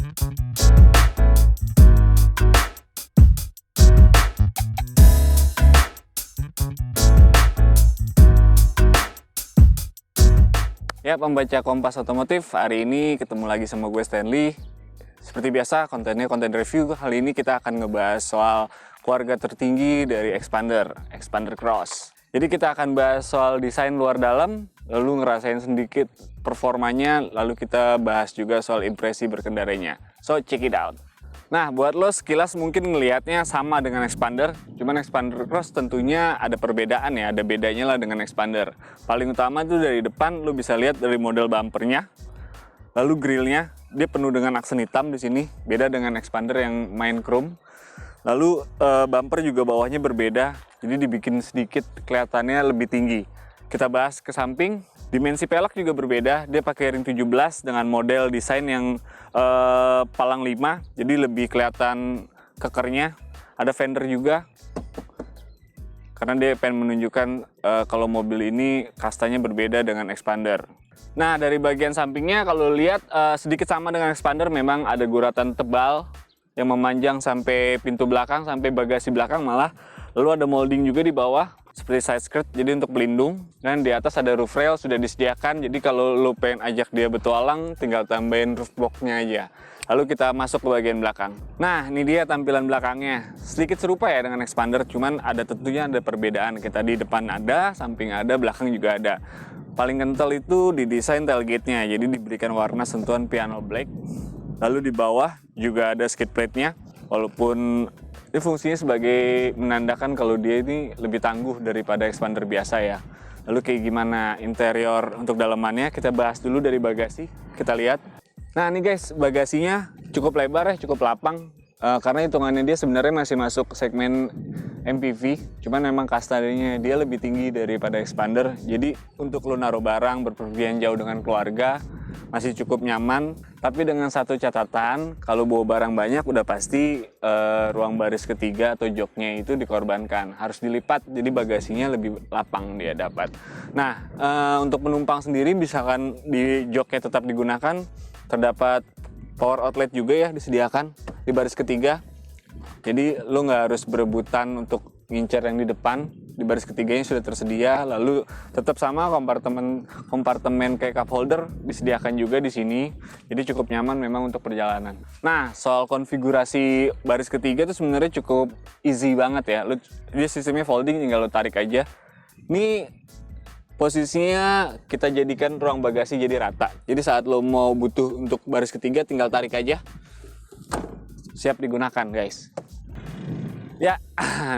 Ya, pembaca Kompas Otomotif, hari ini ketemu lagi sama gue Stanley. Seperti biasa, kontennya konten review. Kali ini kita akan ngebahas soal keluarga tertinggi dari Xpander Cross. Jadi kita akan bahas soal desain luar dalam, lalu ngerasain sedikit performanya, lalu kita bahas juga soal impresi berkendaranya. So, check it out. Nah, buat lo sekilas mungkin ngelihatnya sama dengan Xpander, cuman Xpander Cross tentunya ada perbedaan ya, ada bedanya lah dengan Xpander. Paling utama itu dari depan lo bisa lihat dari model bumpernya, lalu grillnya dia penuh dengan aksen hitam di sini, beda dengan Xpander yang main chrome. Lalu bumper juga bawahnya berbeda, jadi dibikin sedikit kelihatannya lebih tinggi. Kita bahas ke samping. Dimensi pelek juga berbeda, dia pakai ring 17 dengan model desain yang palang 5, jadi lebih kelihatan kekernya. Ada fender juga, karena dia pengen menunjukkan kalau mobil ini kastanya berbeda dengan Xpander. Nah, dari bagian sampingnya kalau lihat sedikit sama dengan Xpander, memang ada guratan tebal yang memanjang sampai pintu belakang, sampai bagasi belakang malah. Lalu ada molding juga di bawah, seperti side skirt, jadi untuk pelindung. Dan di atas ada roof rail sudah disediakan, jadi kalau lo pengen ajak dia bertualang tinggal tambahin roof box-nya aja. Lalu kita masuk ke bagian belakang. Nah, ini dia tampilan belakangnya. Sedikit serupa ya dengan Xpander, cuman tentunya ada perbedaan. Kita di depan ada, samping ada, belakang juga ada. Paling kental itu di desain tailgate-nya, jadi diberikan warna sentuhan piano black. Lalu di bawah juga ada skid plate-nya, walaupun ini fungsinya sebagai menandakan kalau dia ini lebih tangguh daripada Xpander biasa ya. Lalu kayak gimana interior untuk dalamannya, kita bahas dulu dari bagasi, kita lihat. Nah ini guys, bagasinya cukup lebar ya, cukup lapang. Karena hitungannya dia sebenarnya masih masuk segmen MPV, cuman memang kastanya dia lebih tinggi daripada Xpander. Jadi untuk lo naruh barang, berpergian jauh dengan keluarga, masih cukup nyaman. Tapi dengan satu catatan, kalau bawa barang banyak udah pasti ruang baris ketiga atau joknya itu dikorbankan. Harus dilipat, jadi bagasinya lebih lapang dia dapat. Nah, untuk penumpang sendiri, misalkan di joknya tetap digunakan, terdapat power outlet juga ya disediakan di baris ketiga. Jadi lo nggak harus berebutan untuk ngincer yang di depan. Di baris ketiganya sudah tersedia. Lalu tetap sama kompartemen kayak cup holder disediakan juga di sini. Jadi cukup nyaman memang untuk perjalanan. Nah, soal konfigurasi baris ketiga itu sebenarnya cukup easy banget ya. Dia sistemnya folding, tinggal lo tarik aja. Ini posisinya kita jadikan ruang bagasi jadi rata. Jadi saat lo mau butuh untuk baris ketiga tinggal tarik aja. Siap digunakan guys. Ya,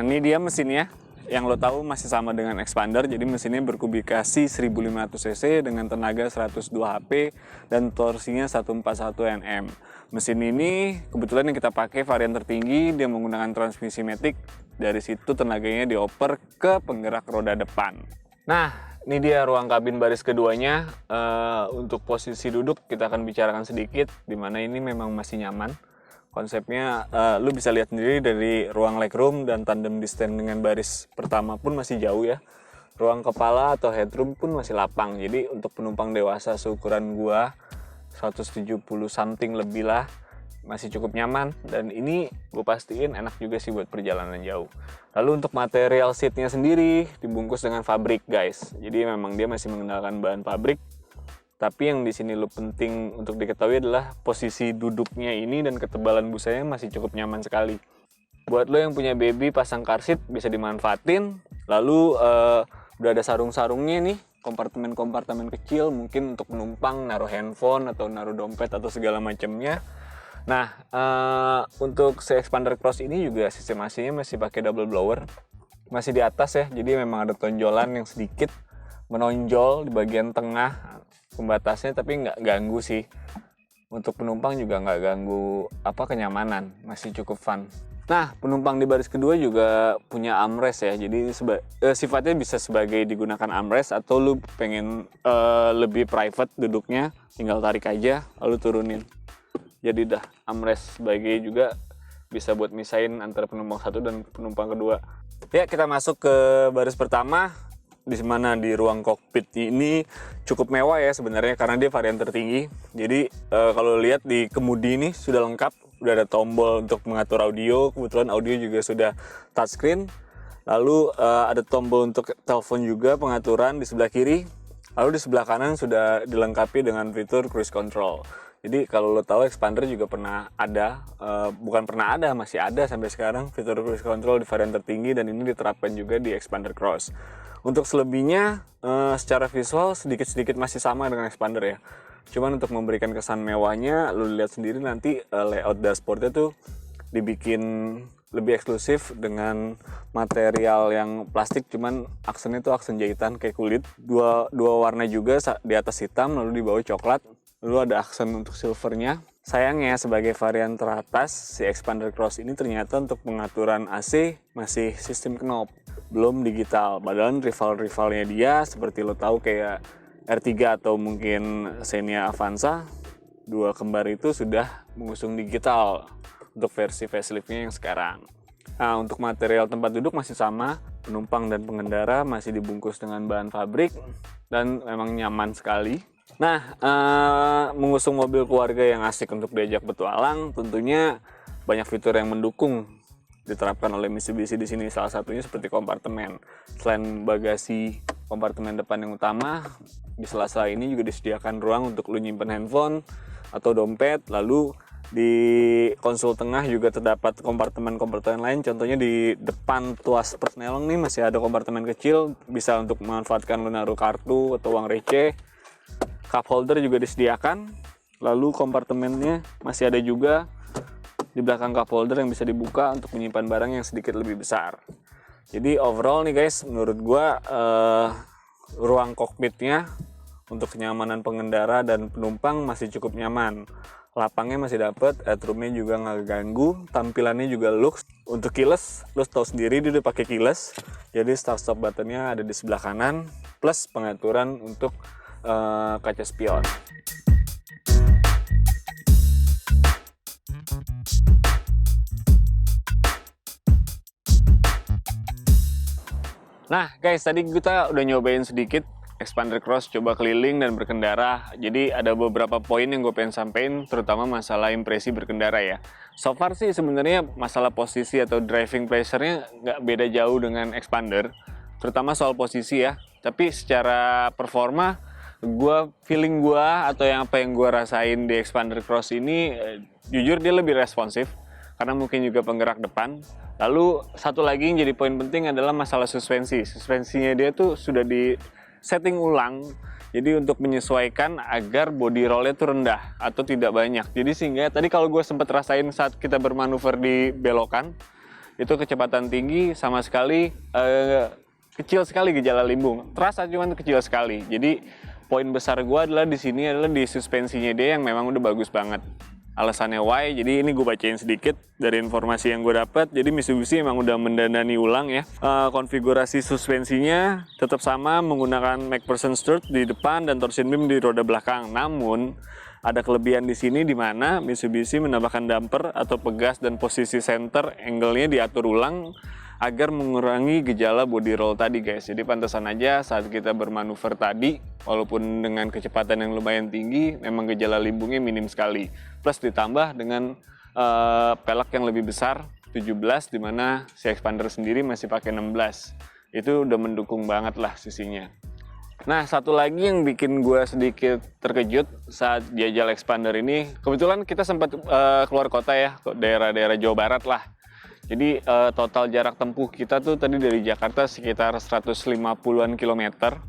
ini dia mesinnya. Yang lo tahu masih sama dengan Xpander. Jadi mesinnya berkubikasi 1500 cc dengan tenaga 102 HP dan torsinya 141 Nm. Mesin ini kebetulan yang kita pakai varian tertinggi, dia menggunakan transmisi matic. Dari situ tenaganya dioper ke penggerak roda depan. Nah, ini dia ruang kabin baris keduanya. Untuk posisi duduk kita akan bicarakan sedikit, dimana ini memang masih nyaman. Konsepnya lu bisa lihat sendiri dari ruang legroom dan tandem distance dengan baris pertama pun masih jauh ya. Ruang kepala atau headroom pun masih lapang. Jadi untuk penumpang dewasa seukuran gua 170 something lebih lah, masih cukup nyaman. Dan ini gue pastiin enak juga sih buat perjalanan jauh. Lalu untuk material seatnya sendiri dibungkus dengan fabrik guys. Jadi memang dia masih menggunakan bahan pabrik. Tapi yang di sini lo penting untuk diketahui adalah posisi duduknya ini dan ketebalan busanya masih cukup nyaman sekali. Buat lo yang punya baby pasang car seat bisa dimanfaatin. Lalu udah ada sarung-sarungnya nih, kompartemen-kompartemen kecil mungkin untuk penumpang naruh handphone atau naruh dompet atau segala macamnya. Nah, untuk si Xpander Cross ini juga sistem AC-nya masih pakai double blower. Masih di atas ya, jadi memang ada tonjolan yang sedikit menonjol di bagian tengah pembatasnya, tapi nggak ganggu sih. Untuk penumpang juga nggak ganggu kenyamanan, masih cukup fun. Nah, penumpang di baris kedua juga punya armrest ya, jadi sifatnya bisa sebagai digunakan armrest atau lu pengen lebih private duduknya, tinggal tarik aja lalu turunin. Jadi dah armrest sebagai juga bisa buat misain antara penumpang satu dan penumpang kedua. Ya, kita masuk ke baris pertama. di mana di ruang kokpit ini cukup mewah ya sebenarnya karena dia varian tertinggi. Jadi kalau lihat di kemudi ini sudah lengkap, udah ada tombol untuk mengatur audio, kebetulan audio juga sudah touchscreen. Lalu ada tombol untuk telepon juga pengaturan di sebelah kiri. Lalu di sebelah kanan sudah dilengkapi dengan fitur cruise control. Jadi kalau lo tahu Xpander juga pernah ada, bukan pernah ada, masih ada sampai sekarang fitur cruise control di varian tertinggi dan ini diterapkan juga di Xpander Cross. Untuk selebihnya secara visual sedikit-sedikit masih sama dengan Xpander ya. Cuman untuk memberikan kesan mewahnya, lo lihat sendiri nanti layout dashboardnya tuh dibikin lebih eksklusif dengan material yang plastik, cuman aksennya tuh aksen jahitan kayak kulit. Dua warna juga, di atas hitam lalu di bawah coklat. Lalu ada aksen untuk silvernya. Sayangnya sebagai varian teratas, si Xpander Cross ini ternyata untuk pengaturan AC masih sistem knob, belum digital. Padahal rival-rivalnya dia seperti lo tahu kayak R3 atau mungkin Xenia Avanza, dua kembar itu sudah mengusung digital untuk versi faceliftnya yang sekarang. Nah, untuk material tempat duduk masih sama, penumpang dan pengendara masih dibungkus dengan bahan pabrik dan memang nyaman sekali. Nah, mengusung mobil keluarga yang asik untuk diajak petualang, tentunya banyak fitur yang mendukung diterapkan oleh Mitsubishi di sini. Salah satunya seperti kompartemen. Selain bagasi kompartemen depan yang utama, di sela-sela ini juga disediakan ruang untuk lu nyimpen handphone atau dompet. Lalu di konsol tengah juga terdapat kompartemen-kompartemen lain. Contohnya di depan tuas persneleng nih masih ada kompartemen kecil, bisa untuk memanfaatkan lu naruh kartu atau uang receh. Cup holder juga disediakan, lalu kompartemennya masih ada juga di belakang cup holder yang bisa dibuka untuk menyimpan barang yang sedikit lebih besar. Jadi overall nih guys, menurut gua ruang kokpitnya untuk kenyamanan pengendara dan penumpang masih cukup nyaman. Lapangnya masih dapet, headroomnya juga nggak ganggu, tampilannya juga lux. Untuk keyless, lo tau sendiri dia udah pakai keyless, jadi start stop buttonnya ada di sebelah kanan, plus pengaturan untuk kaca spion. Nah guys, tadi kita udah nyobain sedikit Xpander Cross, coba keliling dan berkendara. Jadi ada beberapa poin yang gue pengen sampein, terutama masalah impresi berkendara ya. So far sih sebenarnya masalah posisi atau driving pleasure-nya nggak beda jauh dengan Xpander, terutama soal posisi ya. Tapi secara performa, feeling gue atau apa yang gue rasain di Xpander Cross ini, jujur dia lebih responsif karena mungkin juga penggerak depan. Lalu satu lagi yang jadi poin penting adalah masalah suspensi. Suspensinya dia tuh sudah di setting ulang, jadi untuk menyesuaikan agar body roll-nya tuh rendah atau tidak banyak. Jadi sehingga tadi kalau gue sempat rasain saat kita bermanuver di belokan, itu kecepatan tinggi sama sekali kecil sekali gejala limbung. Terasa cuman kecil sekali. Jadi poin besar gue adalah di sini adalah di suspensinya dia yang memang udah bagus banget. Alasannya why? Jadi ini gue bacain sedikit dari informasi yang gue dapat. Jadi Mitsubishi memang udah mendandani ulang ya. Konfigurasi suspensinya tetap sama menggunakan MacPherson strut di depan dan torsion beam di roda belakang. Namun ada kelebihan di sini di mana Mitsubishi menambahkan damper atau pegas dan posisi center angle-nya diatur ulang agar mengurangi gejala body roll tadi guys. Jadi pantesan aja saat kita bermanuver tadi, walaupun dengan kecepatan yang lumayan tinggi, memang gejala limbungnya minim sekali. Plus ditambah dengan pelek yang lebih besar, 17, dimana si Xpander sendiri masih pakai 16. Itu udah mendukung banget lah sisinya. Nah, satu lagi yang bikin gue sedikit terkejut saat jajal Xpander ini, kebetulan kita sempat keluar kota ya, daerah-daerah Jawa Barat lah. Jadi total jarak tempuh kita tuh tadi dari Jakarta sekitar 150-an kilometer.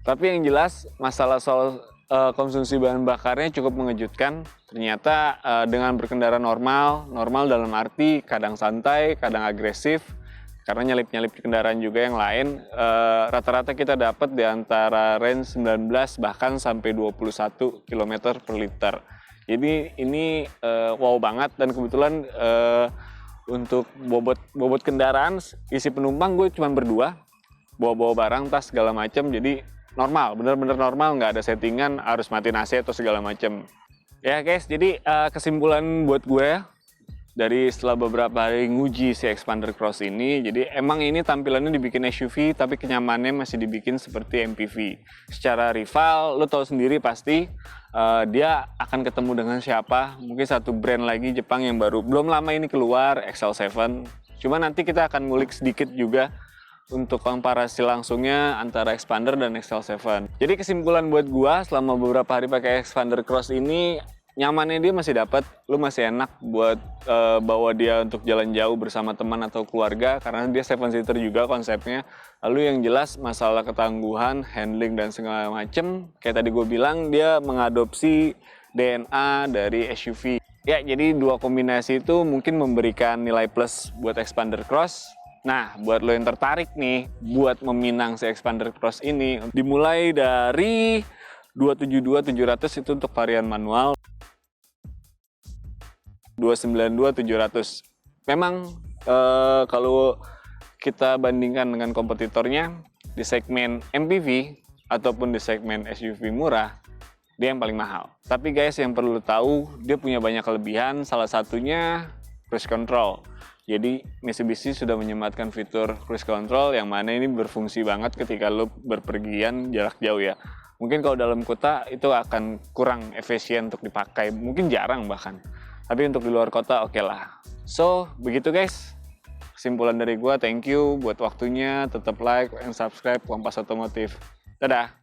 Tapi yang jelas masalah soal konsumsi bahan bakarnya cukup mengejutkan. Ternyata dengan berkendara normal dalam arti kadang santai, kadang agresif, karena nyalip-nyalip kendaraan juga yang lain, rata-rata kita dapat di antara range 19 bahkan sampai 21 km per liter. Jadi ini wow banget, dan kebetulan untuk bobot kendaraan, isi penumpang gue cuma berdua, bawa barang, tas segala macam, jadi normal, bener-bener normal, nggak ada settingan harus matiin AC atau segala macam. Ya guys, jadi kesimpulan buat gue, dari setelah beberapa hari nguji si Xpander Cross ini, jadi emang ini tampilannya dibikin SUV tapi kenyamanannya masih dibikin seperti MPV. Secara rival, lo tahu sendiri pasti dia akan ketemu dengan siapa, mungkin satu brand lagi Jepang yang baru belum lama ini keluar, XL7. Cuma nanti kita akan ngulik sedikit juga untuk komparasi langsungnya antara Xpander dan XL7. Jadi kesimpulan buat gua selama beberapa hari pakai Xpander Cross ini, nyamannya dia masih dapat, lu masih enak buat bawa dia untuk jalan jauh bersama teman atau keluarga karena dia 7-seater juga konsepnya. Lalu yang jelas masalah ketangguhan, handling dan segala macem, kayak tadi gue bilang dia mengadopsi DNA dari SUV. Ya, jadi dua kombinasi itu mungkin memberikan nilai plus buat Xpander Cross. Nah, buat lo yang tertarik nih buat meminang si Xpander Cross ini, dimulai dari 272-700 itu untuk varian manual, 292-700. Memang kalau kita bandingkan dengan kompetitornya di segmen MPV ataupun di segmen SUV murah, dia yang paling mahal. Tapi guys, yang perlu tahu, dia punya banyak kelebihan, salah satunya cruise control. Jadi Mitsubishi sudah menyematkan fitur cruise control yang mana ini berfungsi banget ketika lo berpergian jarak jauh ya. Mungkin kalau dalam kota itu akan kurang efisien untuk dipakai, mungkin jarang bahkan. Tapi untuk di luar kota oke lah. So, begitu guys. Kesimpulan dari gua, thank you buat waktunya. Tetap like and subscribe Kompas Otomotif. Dadah!